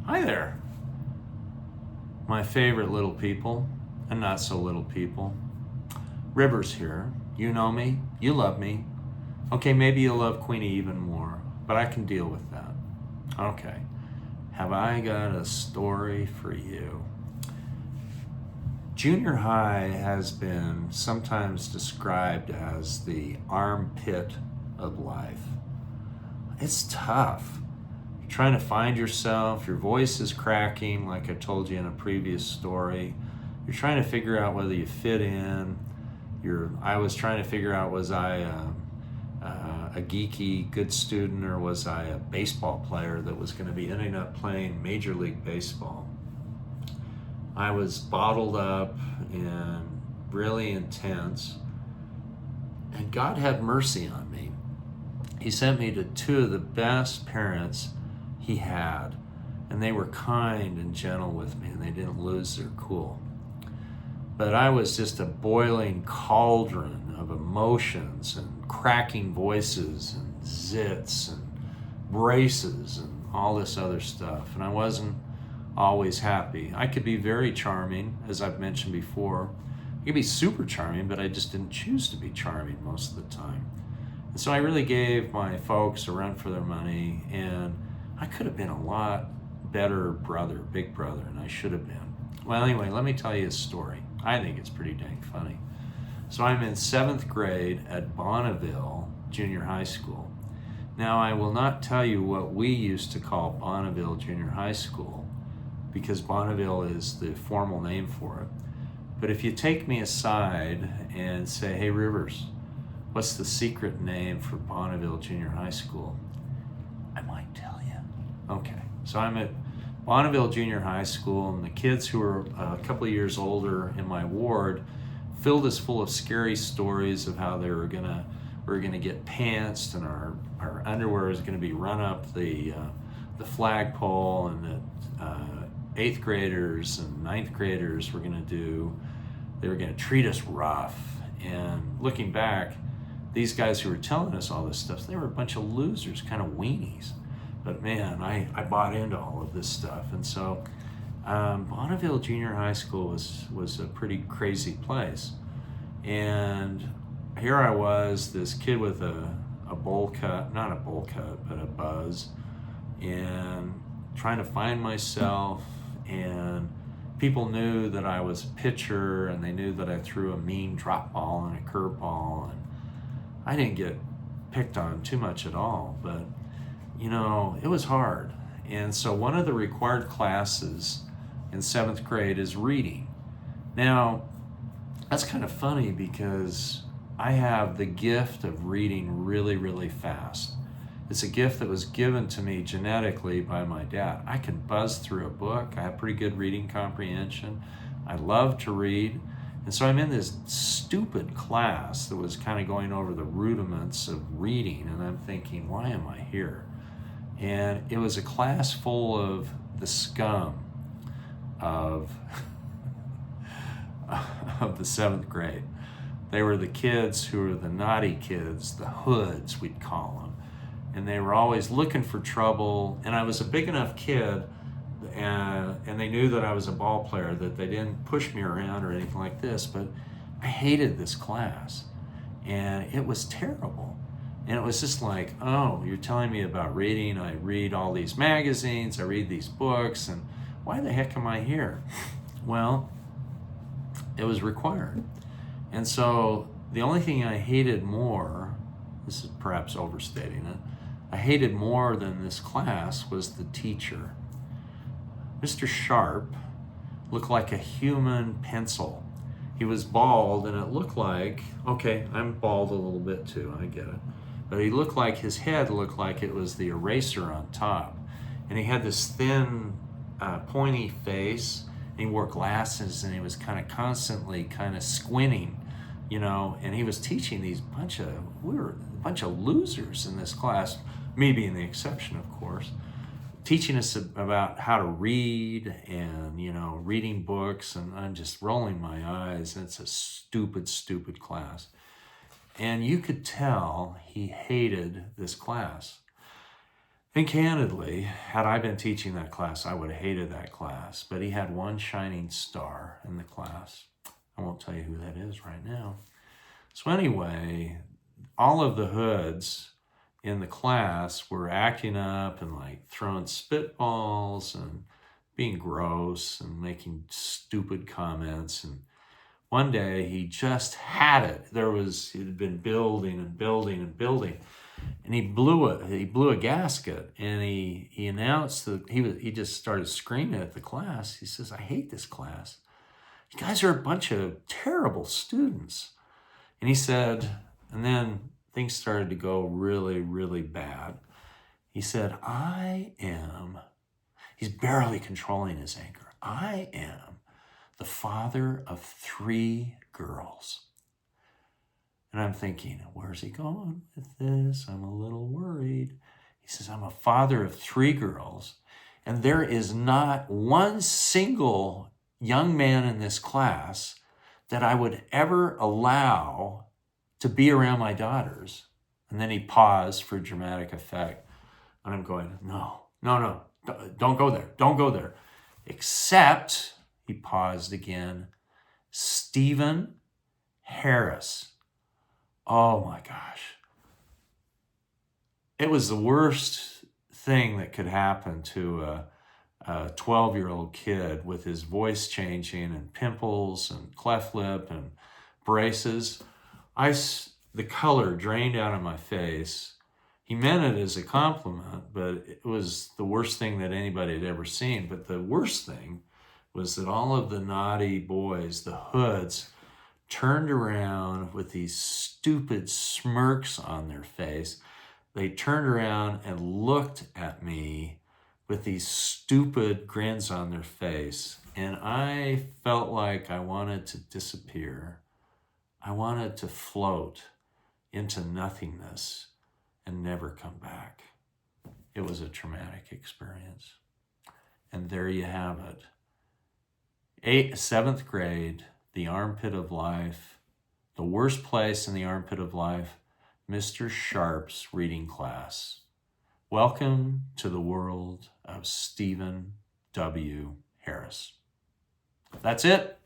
Hi there, my favorite little people and not so little people. Rivers here. You know me, you love me. Okay, maybe you love Queenie even more, but I can deal with that. Okay, have I got a story for you? Junior high has been sometimes described as the armpit of life. It's tough. You're trying to find yourself, your voice is cracking, like I told you in a previous story. You're trying to figure out whether you fit in. I was trying to figure out, was I a geeky good student, or was I a baseball player that was going to be ending up playing Major League Baseball? I was bottled up and really intense, and God had mercy on me. He sent me to two of the best parents he had, and they were kind and gentle with me, and they didn't lose their cool. But I was just a boiling cauldron of emotions and cracking voices and zits and braces and all this other stuff. And I wasn't always happy. I could be very charming, as I've mentioned before. I could be super charming, but I just didn't choose to be charming most of the time. And so I really gave my folks a run for their money, and I could have been a lot better brother, big brother, and I should have been. Well, anyway, let me tell you a story. I think it's pretty dang funny. So I'm in 7th grade at Bonneville Junior High School. Now, I will not tell you what we used to call Bonneville Junior High School, because Bonneville is the formal name for it. But if you take me aside and say, hey, Rivers, what's the secret name for Bonneville Junior High School? I might tell you. Okay, so I'm at Bonneville Junior High School, and the kids who were a couple of years older in my ward filled us full of scary stories of how we were gonna get pantsed, and our underwear was gonna be run up the flagpole, and that 8th graders and 9th graders were gonna treat us rough. And looking back, these guys who were telling us all this stuff, they were a bunch of losers, kind of weenies. But man, I bought into all of this stuff. And so Bonneville Junior High School was a pretty crazy place. And here I was, this kid with a bowl cut, not a bowl cut, but a buzz, and trying to find myself. And people knew that I was a pitcher, and they knew that I threw a mean drop ball and a curve ball. And I didn't get picked on too much at all, but you know, it was hard. And so one of the required classes in 7th grade is reading. Now, that's kind of funny because I have the gift of reading really, really fast. It's a gift that was given to me genetically by my dad. I can buzz through a book. I have pretty good reading comprehension. I love to read. And so I'm in this stupid class that was kind of going over the rudiments of reading, and I'm thinking, why am I here? And it was a class full of the scum of of the 7th grade. They were the kids who were the naughty kids, the hoods, we'd call them. And they were always looking for trouble. And I was a big enough kid, and they knew that I was a ball player, that they didn't push me around or anything like this. But I hated this class, and it was terrible. And it was just like, oh, you're telling me about reading. I read all these magazines, I read these books, and why the heck am I here? Well, it was required. And so the only thing I hated more, this is perhaps overstating it, I hated more than this class was the teacher. Mr. Sharp looked like a human pencil. He was bald, and it looked like, okay, I'm bald a little bit too, I get it. But he looked like, his head looked like it was the eraser on top. And he had this thin, pointy face, and he wore glasses, and he was kind of constantly kind of squinting, you know, and he was teaching we were a bunch of losers in this class, me being the exception, of course, teaching us about how to read and, you know, reading books, and I'm just rolling my eyes, and it's a stupid, stupid class. And you could tell he hated this class. And candidly, had I been teaching that class, I would have hated that class. But he had one shining star in the class. I won't tell you who that is right now. So anyway, all of the hoods in the class were acting up and like throwing spitballs and being gross and making stupid comments. And one day he just had it. It had been building and building and building. And he blew a gasket, and he announced that he just started screaming at the class. He says, "I hate this class. You guys are a bunch of terrible students." And he said, and then things started to go really, really bad. He said, he's barely controlling his anger. "I am the father of 3 girls." And I'm thinking, where's he going with this? I'm a little worried. He says, "I'm a father of 3 girls, and there is not one single young man in this class that I would ever allow to be around my daughters." And then he paused for dramatic effect. And I'm going, no, don't go there. Don't go there. Except, he paused again, Stephen Harris. Oh my gosh. It was the worst thing that could happen to a 12-year-old kid with his voice changing and pimples and cleft lip and braces. The color drained out of my face. He meant it as a compliment, but it was the worst thing that anybody had ever seen. But the worst thing was that all of the naughty boys, the hoods, turned around with these stupid smirks on their face. They turned around and looked at me with these stupid grins on their face. And I felt like I wanted to disappear. I wanted to float into nothingness and never come back. It was a traumatic experience. And there you have it. 7th grade, the armpit of life, the worst place in the armpit of life, Mr. Sharp's reading class. Welcome to the world of Stephen W. Harris. That's it.